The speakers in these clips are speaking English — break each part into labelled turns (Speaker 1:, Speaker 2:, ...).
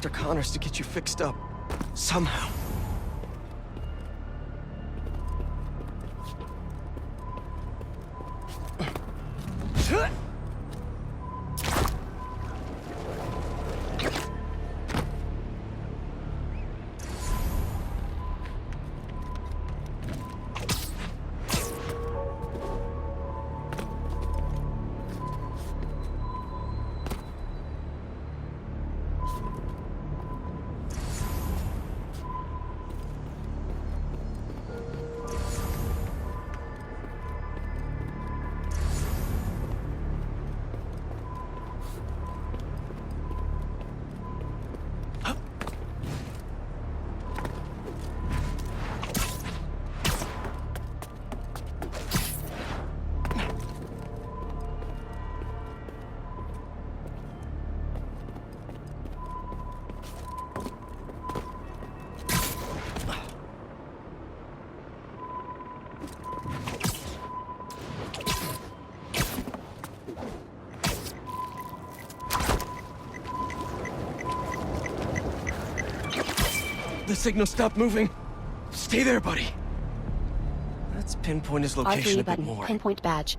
Speaker 1: Dr. Connors to get you fixed up. Somehow. The signal stopped moving. Stay there, buddy. Let's pinpoint his location
Speaker 2: R3
Speaker 1: a bit
Speaker 2: button.
Speaker 1: more.
Speaker 2: Pinpoint badge.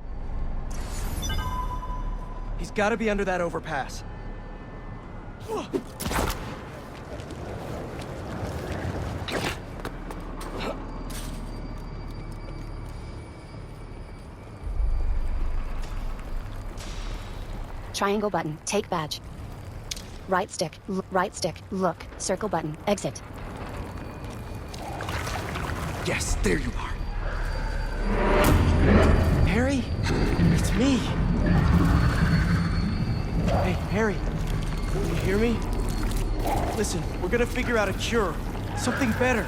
Speaker 1: He's got to be under that overpass.
Speaker 2: Triangle button. Take badge. Right stick. Right stick. Look. Circle button. Exit.
Speaker 1: Yes, there you are. Harry? It's me. Hey, Harry. Can you hear me? Listen, we're gonna figure out a cure. Something better.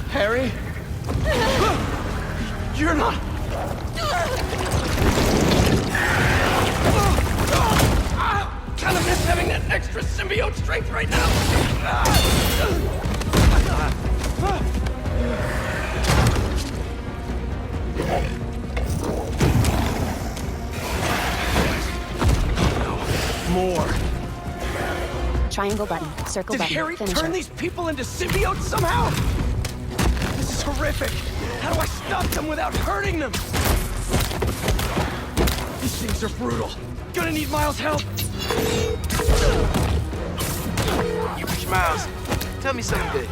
Speaker 1: Harry? You're not... Kind of miss having that extra symbiote strength right now. More.
Speaker 2: Triangle button. Circle
Speaker 1: Did
Speaker 2: button.
Speaker 1: Harry
Speaker 2: Finisher.
Speaker 1: turn these people into symbiotes somehow? This is horrific. How do I stop them without hurting them? These things are brutal. Gonna need Miles' help.
Speaker 3: You reach Miles. Tell me something good.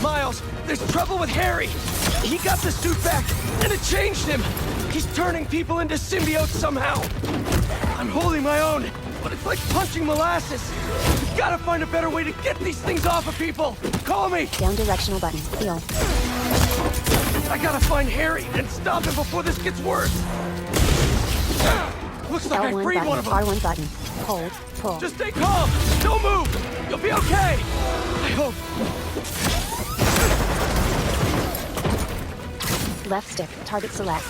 Speaker 1: Miles, there's trouble with Harry. He got the suit back, and it changed him. He's turning people into symbiotes somehow. I'm holding my own, but it's like punching molasses. We've gotta find a better way to get these things off of people. Call me.
Speaker 2: Down directional button. Heal.
Speaker 1: I gotta find Harry and stop him before this gets worse. Looks like I
Speaker 2: L1
Speaker 1: freed
Speaker 2: button.
Speaker 1: one of them.
Speaker 2: R1 button. Hold. Pull.
Speaker 1: Just stay calm. Don't move. You'll be okay. I hope.
Speaker 2: Left stick. Target select.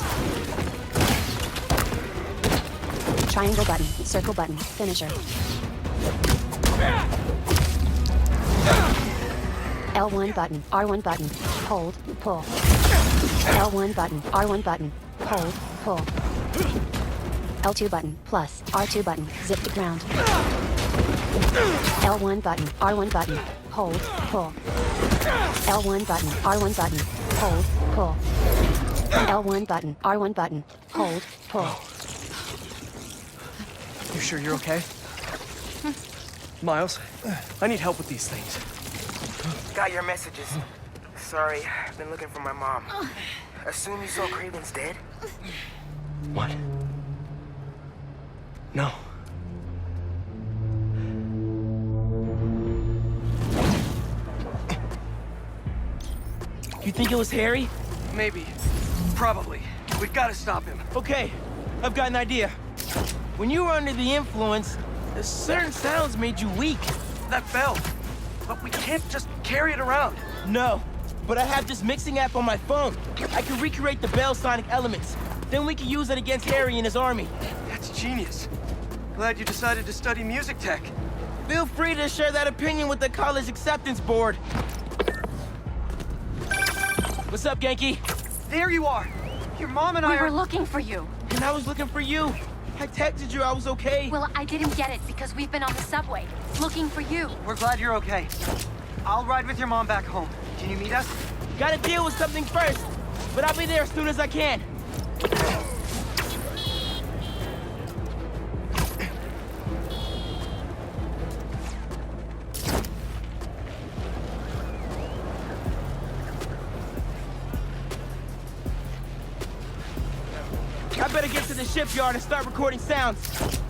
Speaker 2: Triangle button. Circle button. Finisher. L1 button. R1 button. Hold. Pull. L1 button. R1 button. Hold. Pull. L2 button. Plus. R2 button. Zip to ground. L1 button. R1 button. Hold. Pull. L1 button. R1 button. Hold. Pull. L1 button. R1 button. Hold. Pull.
Speaker 1: You sure you're okay? Miles, I need help with these things.
Speaker 3: Got your messages. Sorry, I've been looking for my mom. Assume you saw Craven's dead?
Speaker 1: What? No.
Speaker 4: You think it was Harry?
Speaker 1: Maybe. Probably. We've got to stop him.
Speaker 4: Okay, I've got an idea. When you were under the influence, certain sounds made you weak.
Speaker 1: That bell. But we can't just carry it around.
Speaker 4: No, but I have this mixing app on my phone. I can recreate the bell sonic elements. Then we can use it against Harry and his army.
Speaker 1: That's genius. Glad you decided to study music tech.
Speaker 4: Feel free to share that opinion with the college acceptance board. What's up, Genki?
Speaker 5: There you are! Your mom and I
Speaker 6: We
Speaker 5: are...
Speaker 6: were looking for you.
Speaker 4: And I was looking for you. I texted you I was okay.
Speaker 6: Well, I didn't get it because we've been on the subway, looking for you.
Speaker 5: We're glad you're okay. I'll ride with your mom back home. Can you meet us?
Speaker 4: Gotta deal with something first, but I'll be there as soon as I can. I better get to the shipyard and start recording sounds.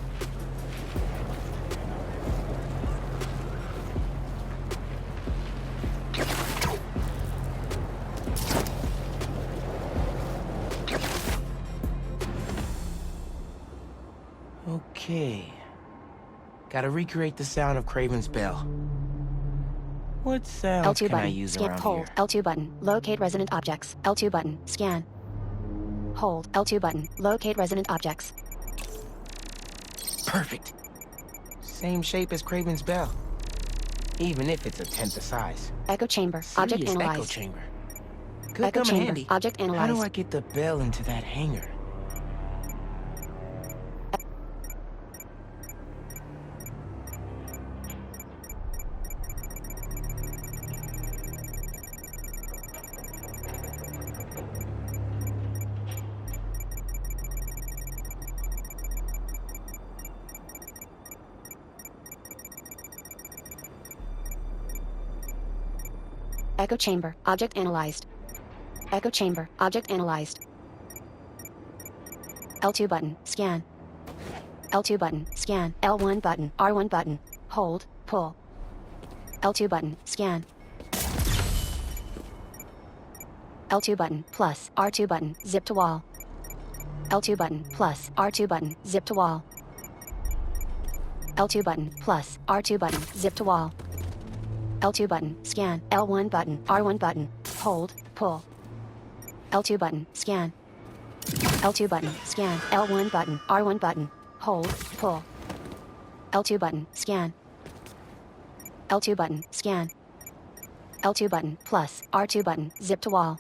Speaker 4: Okay. Gotta recreate the sound of Craven's bell. What sound
Speaker 2: L2
Speaker 4: can I
Speaker 2: button.
Speaker 4: use
Speaker 2: Scan.
Speaker 4: around
Speaker 2: Hold.
Speaker 4: here?
Speaker 2: L2 button. Locate resonant objects. L2 button. Scan. Hold. L2 button. Locate resonant objects.
Speaker 4: Perfect. Same shape as Craven's bell. Even if it's a tenth the size.
Speaker 2: Echo chamber. Object
Speaker 4: Serious echo
Speaker 2: analyzed.
Speaker 4: chamber. Could
Speaker 2: Echo
Speaker 4: come in
Speaker 2: chamber.
Speaker 4: handy.
Speaker 2: Object
Speaker 4: How do
Speaker 2: analyzed.
Speaker 4: I get the bell into that hangar?
Speaker 2: Echo chamber. Object analyzed. Echo chamber. Object analyzed. L2 button. Scan. L2 button. Scan. L1 button. R1 button. Hold. Pull. L2 button. Scan. L2 button. Plus. R2 button. Zip to wall. L2 button. Plus. R2 button. Zip to wall. L2 button. Plus. R2 button. Zip to wall. L2 button, scan, L1 button, R1 button, hold, pull. L2 button, scan. L2 button, scan, L1 button, R1 button, hold, pull. L2 button, scan. L2 button, scan. L2 button, plus, R2 button, zip to wall.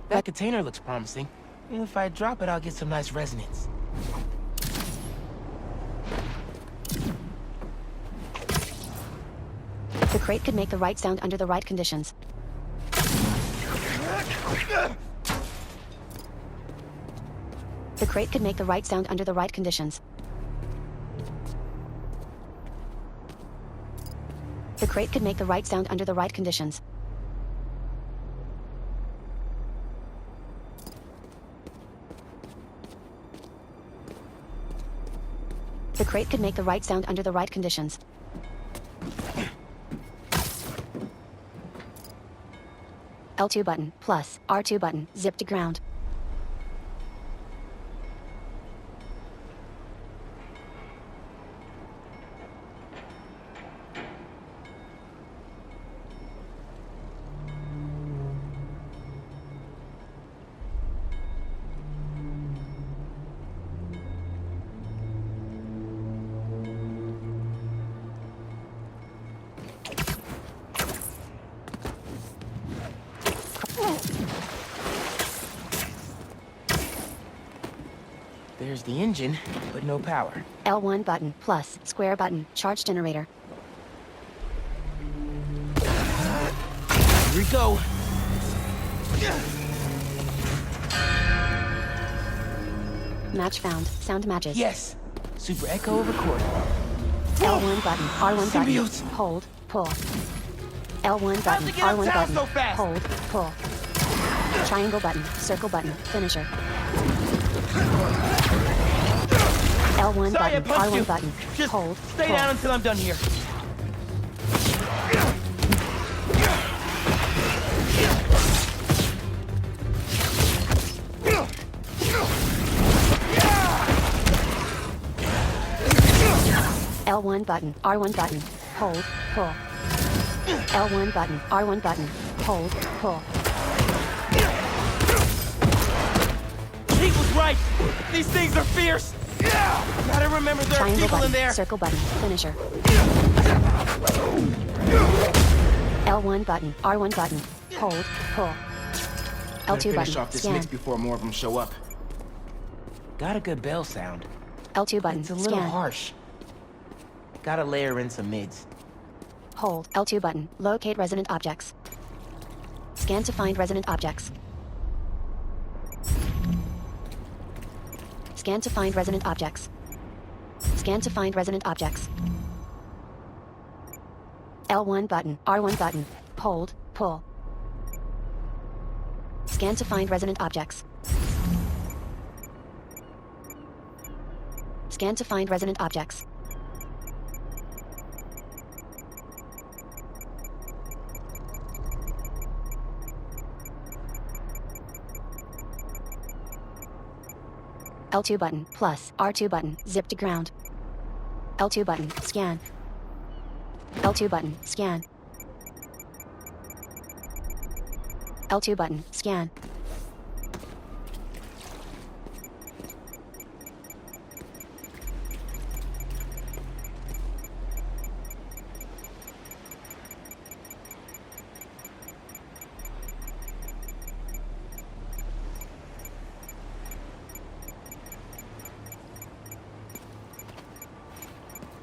Speaker 4: That container looks promising. If I drop it, I'll get some nice resonance.
Speaker 2: The crate could make the right sound under the right conditions. The crate could make the right sound under the right conditions. The crate could make the right sound under the right conditions. The crate could make the right sound under the right conditions. L2 button, plus, R2 button, zip to ground.
Speaker 4: There's the engine, but no power.
Speaker 2: L1 button, plus, square button, charge generator.
Speaker 4: Here we go.
Speaker 2: Match found, sound matches.
Speaker 4: Yes. Super Echo record.
Speaker 2: L1 button, R1
Speaker 4: Symbiotes.
Speaker 2: button, hold, pull. L1
Speaker 4: How'd
Speaker 2: button,
Speaker 4: they get
Speaker 2: R1
Speaker 4: uptown
Speaker 2: button,
Speaker 4: so fast?
Speaker 2: hold, pull. Triangle button, circle button, finisher. L1
Speaker 4: Sorry, I
Speaker 2: button,
Speaker 4: punched
Speaker 2: R1
Speaker 4: you.
Speaker 2: button,
Speaker 4: Just
Speaker 2: hold,
Speaker 4: stay
Speaker 2: pull.
Speaker 4: down until I'm done here.
Speaker 2: L1 button, R1 button, hold, pull. L1 button, R1 button, hold, pull.
Speaker 4: He was right. right! These things are fierce! Yeah! Gotta remember there are
Speaker 2: Triangle
Speaker 4: people
Speaker 2: button,
Speaker 4: in there!
Speaker 2: circle button, finisher. L1 button, R1 button, hold, pull.
Speaker 4: Gotta
Speaker 2: L2
Speaker 4: finish
Speaker 2: button,
Speaker 4: off this
Speaker 2: scan.
Speaker 4: mix before more of them show up. Got a good bell sound.
Speaker 2: L2 button,
Speaker 4: It's a little
Speaker 2: scan.
Speaker 4: harsh. Gotta layer in some mids.
Speaker 2: Hold, L2 button, locate resonant objects. Scan to find resonant objects. Scan to find resonant objects. Scan to find resonant objects. L1 button, R1 button, hold, pull. Scan to find resonant objects. Scan to find resonant objects. L2 button, plus, R2 button, zip to ground. L2 button, scan. L2 button, scan. L2 button, scan.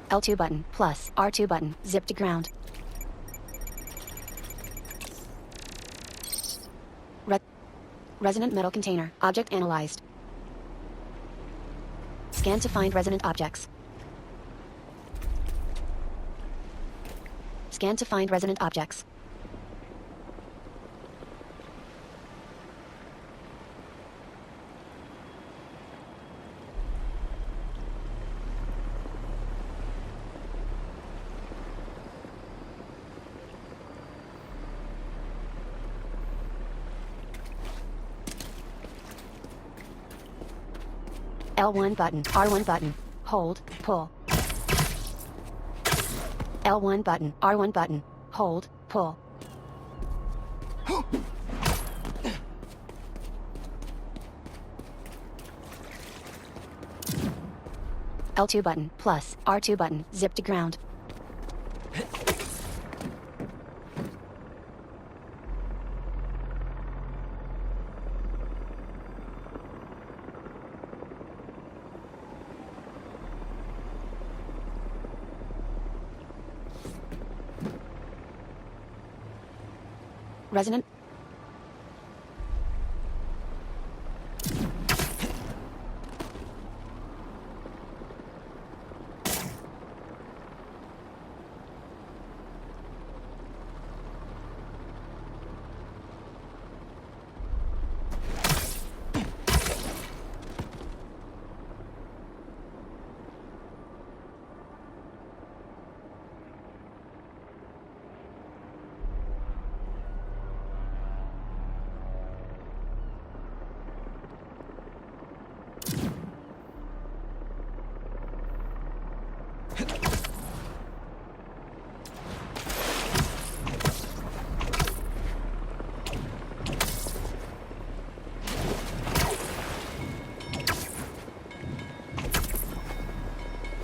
Speaker 2: L2 button, plus, R2 button, zip to ground. Resonant metal container, object analyzed. Scan to find resonant objects. Scan to find resonant objects. L1 button, R1 button, hold, pull. L1 button, R1 button, hold, pull. L2 button, plus, R2 button, zip to ground. Resonant.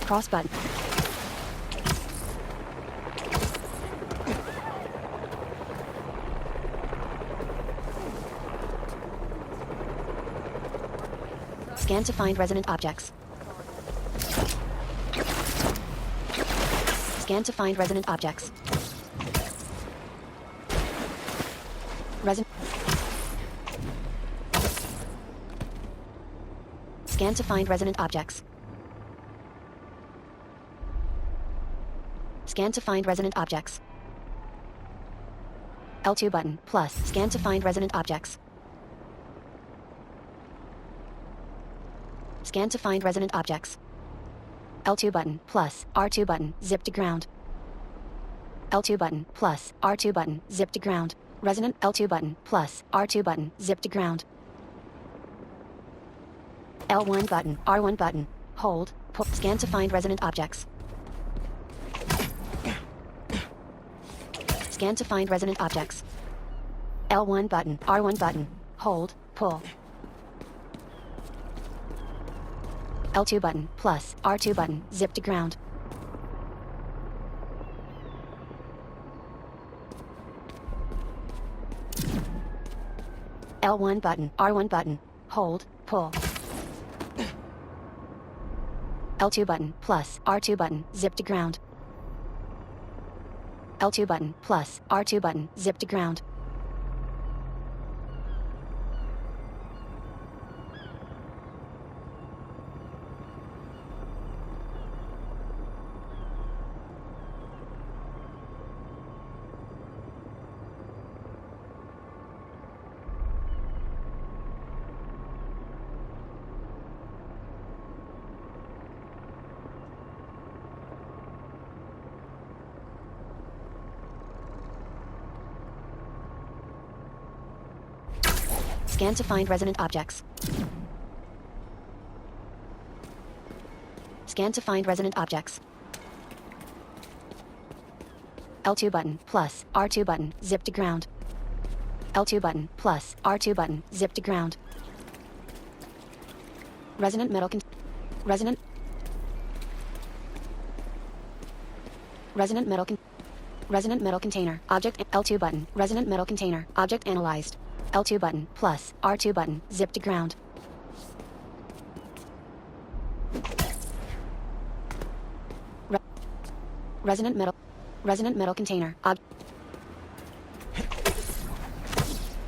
Speaker 2: Cross button. Scan to find resonant objects. Scan to find resonant objects. Scan to find resonant objects. Scan to find resonant objects. L2 button, plus, scan to find resonant objects. Scan to find resonant objects. L2 button, plus, R2 button, zip to ground. L2 button, plus, R2 button, zip to ground. Resonant, L2 button, plus, R2 button, zip to ground. L1 button, R1 button, hold, pull, scan to find resonant objects. Scan to find resonant objects. L1 button, R1 button, hold, pull. L2 button, plus, R2 button, zip to ground. L1 button, R1 button, hold, pull. L2 button, plus, R2 button, zip to ground. L2 button, plus, R2 button, zip to ground. Scan to find resonant objects. Scan to find resonant objects. L2 button, plus, R2 button, zip to ground. L2 button, plus, R2 button, zip to ground. Resonant metal resonant metal container. Object L2 button, resonant metal container. Object analyzed. L2 button, plus, R2 button, zip to ground. Resonant metal container.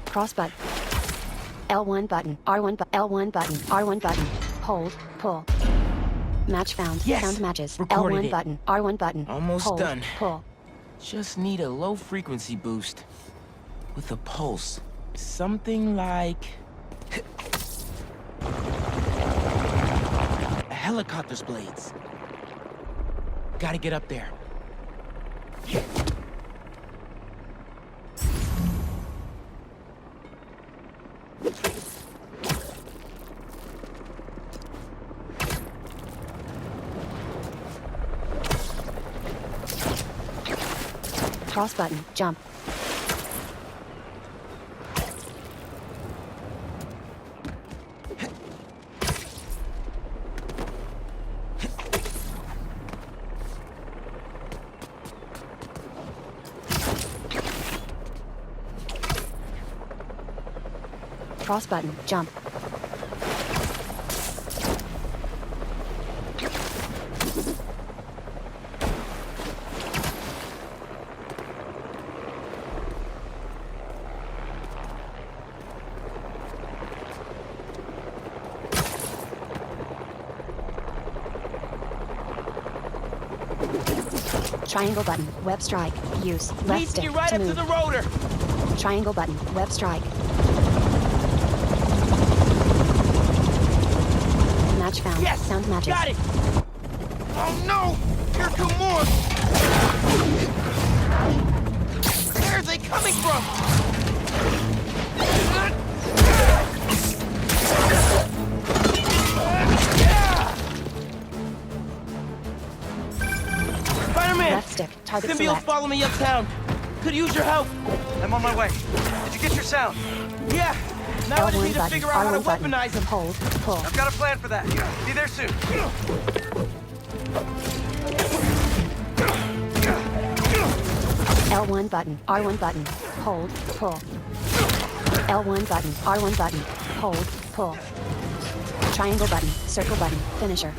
Speaker 2: Cross button. L1 button, R1 button, L1 button, R1 button, hold, pull. Match found.
Speaker 4: Yes,
Speaker 2: Sound matches.
Speaker 4: recorded
Speaker 2: L1
Speaker 4: it.
Speaker 2: button, R1 button,
Speaker 4: Almost
Speaker 2: hold,
Speaker 4: done.
Speaker 2: pull.
Speaker 4: Just need a low frequency boost. With a pulse. Something like... a helicopter's blades. Gotta get up there.
Speaker 2: Cross button, jump. Cross button, jump. Triangle button, web strike, use, left
Speaker 4: Needs to
Speaker 2: stick
Speaker 4: get right
Speaker 2: to
Speaker 4: up to
Speaker 2: move.
Speaker 4: the rotor.
Speaker 2: Triangle button, web strike. Match found.
Speaker 4: Yes!
Speaker 2: Sound matches.
Speaker 4: Got it! Oh no! Here come more! Where are they coming from? Spider-Man!
Speaker 2: Left stick, target
Speaker 4: Symbiotes
Speaker 2: select.
Speaker 4: follow me uptown. Could use your help.
Speaker 5: I'm on my way. Did you get your sound?
Speaker 4: Yeah. Now I just
Speaker 2: L1
Speaker 4: need to
Speaker 2: button,
Speaker 4: figure out how to
Speaker 2: R1 button,
Speaker 4: weaponize them.
Speaker 2: hold, pull.
Speaker 5: I've got a plan for that. Be there soon.
Speaker 2: L1 button, R1 button, hold, pull. L1 button, R1 button, hold, pull. Triangle button, circle button, finisher.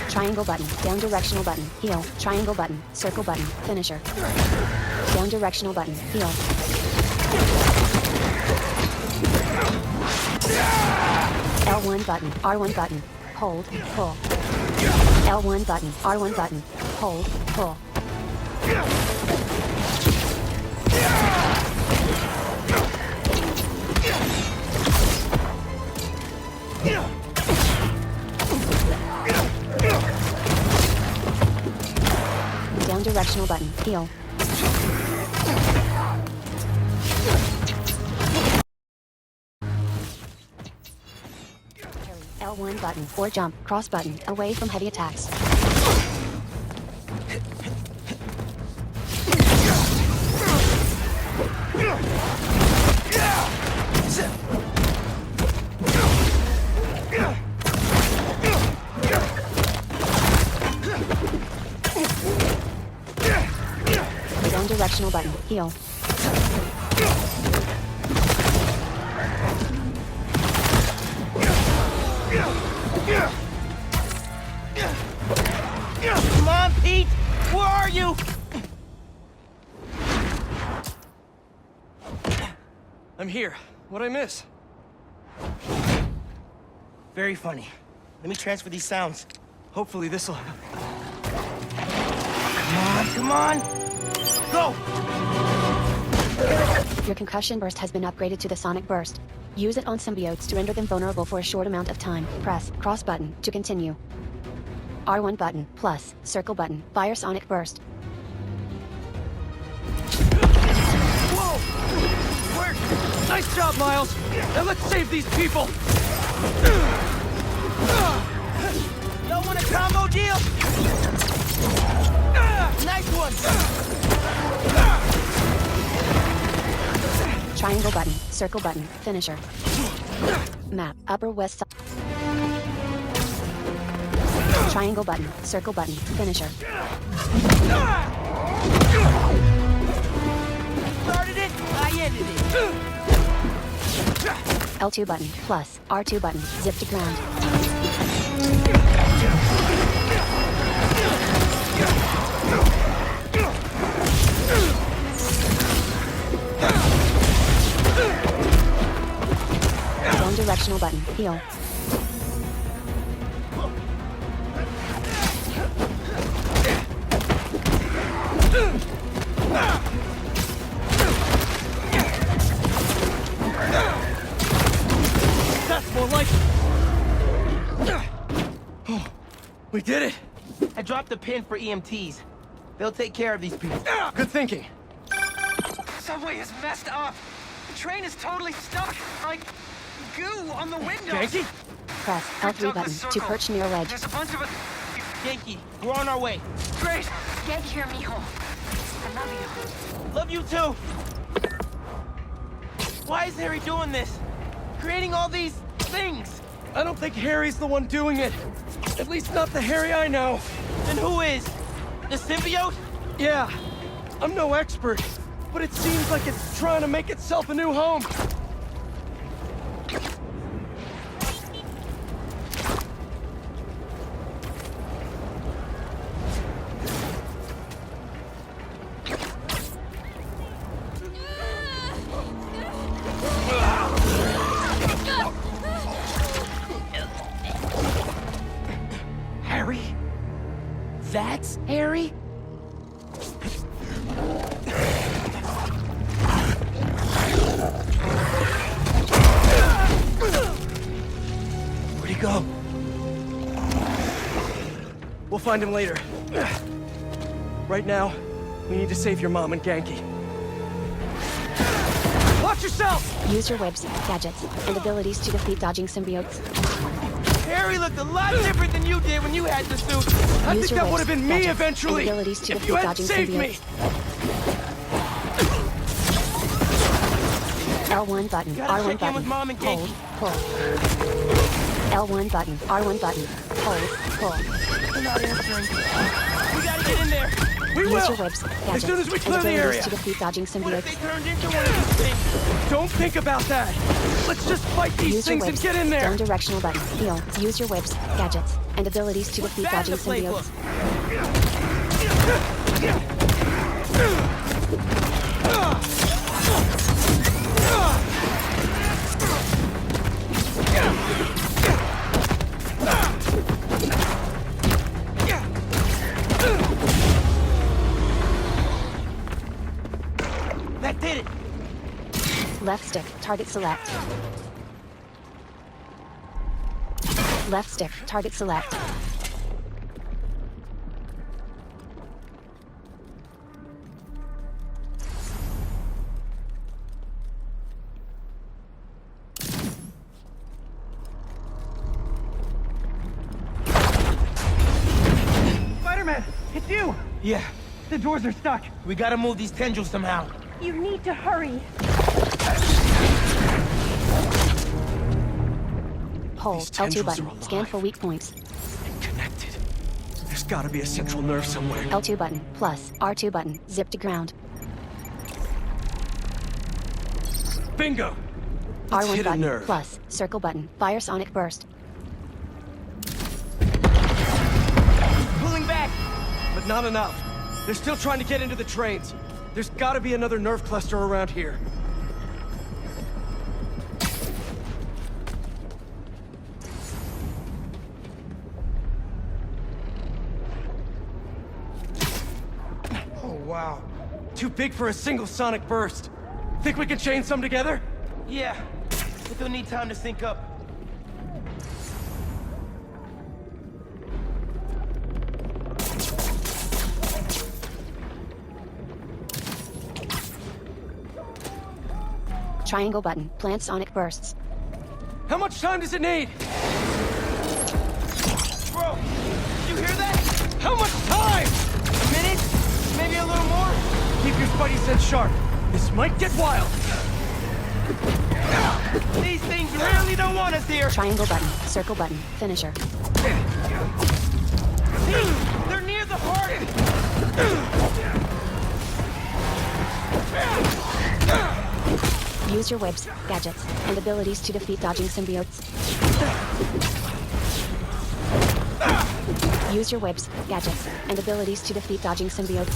Speaker 2: Triangle button, down directional button, heal. Triangle button, circle button, finisher. Down directional button, heal. L1 button, R1 button, hold, pull. L1 button, R1 button, hold, pull. Down directional button, heal. L1 button, or jump, cross button, away from heavy attacks. directional button. Heal.
Speaker 4: Come on, Pete! Where are you?
Speaker 1: I'm here. What'd I miss?
Speaker 4: Very funny. Let me transfer these sounds.
Speaker 1: Hopefully this'll...
Speaker 4: Come on! Go!
Speaker 2: Your concussion burst has been upgraded to the sonic burst. Use it on symbiotes to render them vulnerable for a short amount of time. Press cross button to continue. R1 button plus circle button. Fire sonic burst.
Speaker 1: Whoa! Work! Nice job, Miles! Now let's save these people!
Speaker 4: Y'all want a combo deal? Nice one!
Speaker 2: Triangle button, circle button, finisher. Map, upper west side. Triangle button, circle button, finisher.
Speaker 4: Started it, I ended it.
Speaker 2: L2 button, plus, R2 button, zip to ground. Zone directional button, heal.
Speaker 1: That's more like... Oh, we did it!
Speaker 4: I dropped a pin for EMTs. They'll take care of these people.
Speaker 1: Good thinking.
Speaker 5: Subway is messed up. The train is totally stuck. Like goo on the windows.
Speaker 1: Yankee?
Speaker 2: Press L3 button to perch near ledge.
Speaker 5: There's a bunch of it.
Speaker 4: Yankee, we're on our way.
Speaker 5: Great.
Speaker 6: Get here, mijo. I love you.
Speaker 4: Love you too. Why is Harry doing this? Creating all these things?
Speaker 1: I don't think Harry's the one doing it. At least not the Harry I know.
Speaker 4: Then who is? The symbiote?
Speaker 1: Yeah, I'm no expert, but it seems like it's trying to make itself a new home. Harry? That's Harry? Where'd he go? We'll find him later. Right now, we need to save your mom and Genki. Watch yourself!
Speaker 2: Use your webs, gadgets, and abilities to defeat dodging symbiotes.
Speaker 4: Harry looked a lot different than you did when you had the suit.
Speaker 1: I
Speaker 2: Use
Speaker 1: think
Speaker 2: your
Speaker 1: that would have
Speaker 2: webs,
Speaker 1: been me
Speaker 2: gadgets,
Speaker 1: eventually,
Speaker 2: and abilities to
Speaker 1: if
Speaker 2: defeat
Speaker 1: you hadn't
Speaker 2: dodging
Speaker 1: saved me!
Speaker 2: symbiotes. L1 button,
Speaker 4: Gotta
Speaker 2: R1
Speaker 4: check in
Speaker 2: button,
Speaker 4: with Mom and
Speaker 2: hold,
Speaker 4: Genki.
Speaker 2: pull. L1 button, R1 button, hold, pull.
Speaker 4: They're not answering. We gotta get in there.
Speaker 1: We
Speaker 2: Use
Speaker 1: will!
Speaker 2: your webs, gadgets,
Speaker 1: As soon as we
Speaker 2: and
Speaker 1: clear the
Speaker 2: abilities
Speaker 1: area!
Speaker 2: to defeat dodging
Speaker 4: What if they
Speaker 2: symbiotes.
Speaker 4: turned into one of these things?
Speaker 1: Don't think about that! Let's just fight these
Speaker 2: Use your
Speaker 1: things and
Speaker 2: webs,
Speaker 1: get in there!
Speaker 2: zone directional button, heal. Use your webs, gadgets, and abilities to defeat
Speaker 4: Bad in
Speaker 2: dodging
Speaker 4: the playbook.
Speaker 2: symbiotes.
Speaker 4: That did it.
Speaker 2: Left stick, target select. Left stick, target select.
Speaker 5: Spider-Man, it's you.
Speaker 4: Yeah,
Speaker 5: The doors are stuck.
Speaker 4: we gotta move these tendrils somehow.
Speaker 6: You need to hurry.
Speaker 2: Hold
Speaker 1: These
Speaker 2: L2
Speaker 1: tendrils
Speaker 2: button,
Speaker 1: are
Speaker 2: scan
Speaker 1: alive.
Speaker 2: for weak points.
Speaker 1: And connected. There's gotta be a central nerve somewhere.
Speaker 2: L2 button, plus, R2 button, zip to ground.
Speaker 1: Bingo! Let's
Speaker 2: R1
Speaker 1: hit a
Speaker 2: button
Speaker 1: nerve.
Speaker 2: plus circle button. Fire sonic burst.
Speaker 4: Pulling back!
Speaker 1: But not enough. They're still trying to get into the trains. There's gotta be another nerve cluster around here. Oh, wow. Too big for a single sonic burst. Think we can chain some together?
Speaker 4: Yeah, but they'll need time to sync up.
Speaker 2: Triangle button. Plant sonic bursts.
Speaker 1: How much time does it need?
Speaker 4: Bro, did you hear that?
Speaker 1: How much time?
Speaker 4: A minute? Maybe a little more?
Speaker 1: Keep your spidey sense sharp. This might get wild.
Speaker 4: These things really don't want us here.
Speaker 2: Triangle button. Circle button. Finisher.
Speaker 4: See? They're near the heart.
Speaker 2: Use your whips, gadgets, and abilities to defeat dodging symbiotes. Use your whips, gadgets, and abilities to defeat dodging symbiotes.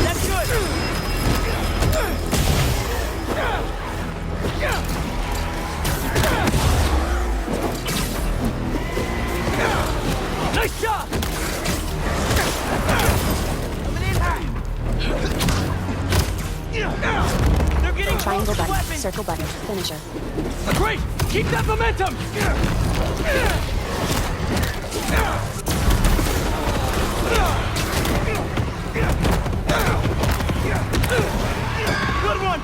Speaker 4: That's good.
Speaker 1: Nice job!
Speaker 4: Coming in high. They're getting
Speaker 2: Triangle
Speaker 4: close to
Speaker 2: button,
Speaker 4: weapons.
Speaker 2: circle button, finisher.
Speaker 1: Great! Keep that momentum!
Speaker 4: Good one.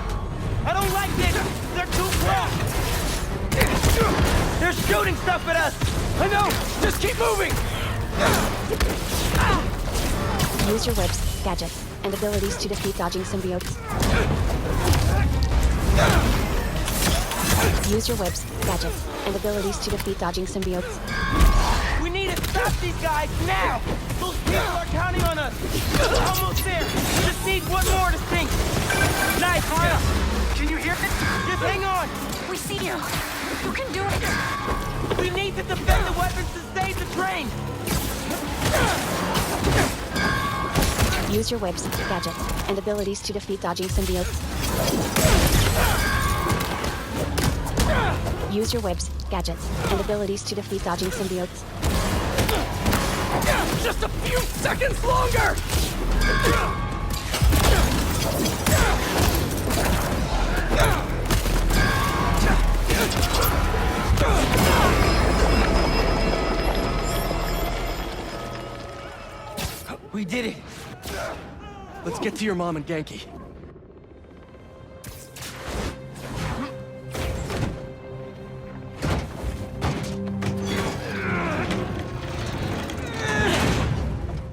Speaker 4: I don't like this. They're too close. They're shooting stuff at us.
Speaker 1: I know! Just keep moving!
Speaker 2: Use your whips, gadgets, and abilities to defeat dodging symbiotes. Use your whips, gadgets, and abilities to defeat dodging symbiotes.
Speaker 4: We need to stop these guys now. Those people are counting on us. Almost there. Just need one more to sink. Nice, Miles.
Speaker 5: Can you hear it?
Speaker 4: Just hang on.
Speaker 6: We see you. You can do it.
Speaker 4: We need to defend the weapons to save the train.
Speaker 2: Use your whips, gadgets, and abilities to defeat dodging symbiotes. Use your whips, gadgets, and abilities to defeat dodging symbiotes.
Speaker 1: Just a few seconds longer!
Speaker 4: We did it.
Speaker 1: Let's get to your mom and Genki.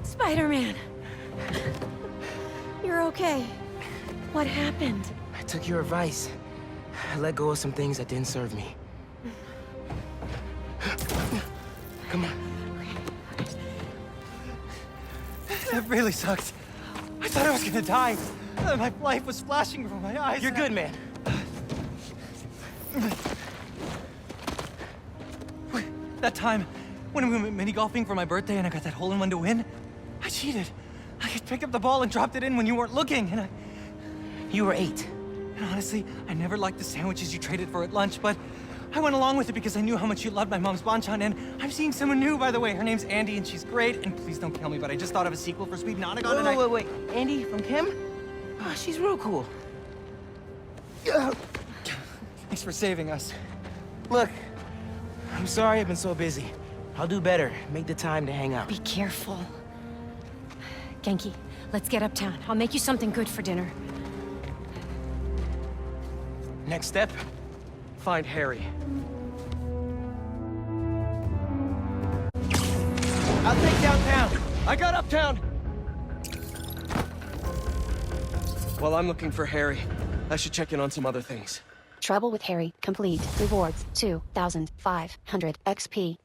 Speaker 7: Spider-Man. You're okay. What happened?
Speaker 3: I took your advice. I let go of some things that didn't serve me. Come on.
Speaker 5: That really sucked. I thought I was gonna die. My life was flashing before my eyes.
Speaker 4: You're good, man.
Speaker 5: That time, when we went mini golfing for my birthday and I got that hole-in-one to win, I cheated. I could pick up the ball and dropped it in when you weren't looking, and
Speaker 3: You were 8.
Speaker 5: and honestly, I never liked the sandwiches you traded for at lunch, but I went along with it because I knew how much you loved my mom's banchan, and I'm seeing someone new, by the way. Her name's Andy, and she's great, and please don't kill me, but I just thought of a sequel for Sweet Nonagon, and
Speaker 4: Wait. Andy from Kim? Oh, she's real cool.
Speaker 5: Thanks for saving us.
Speaker 3: Look, I'm sorry I've been so busy. I'll do better. Make the time to hang out.
Speaker 7: Be careful. Genki, let's get uptown. I'll make you something good for dinner.
Speaker 3: Next step?
Speaker 1: Find Harry.
Speaker 4: I'll take downtown.
Speaker 1: I got uptown! While I'm looking for Harry, I should check in on some other things.
Speaker 2: Trouble with Harry, complete. Rewards, 2,500 XP.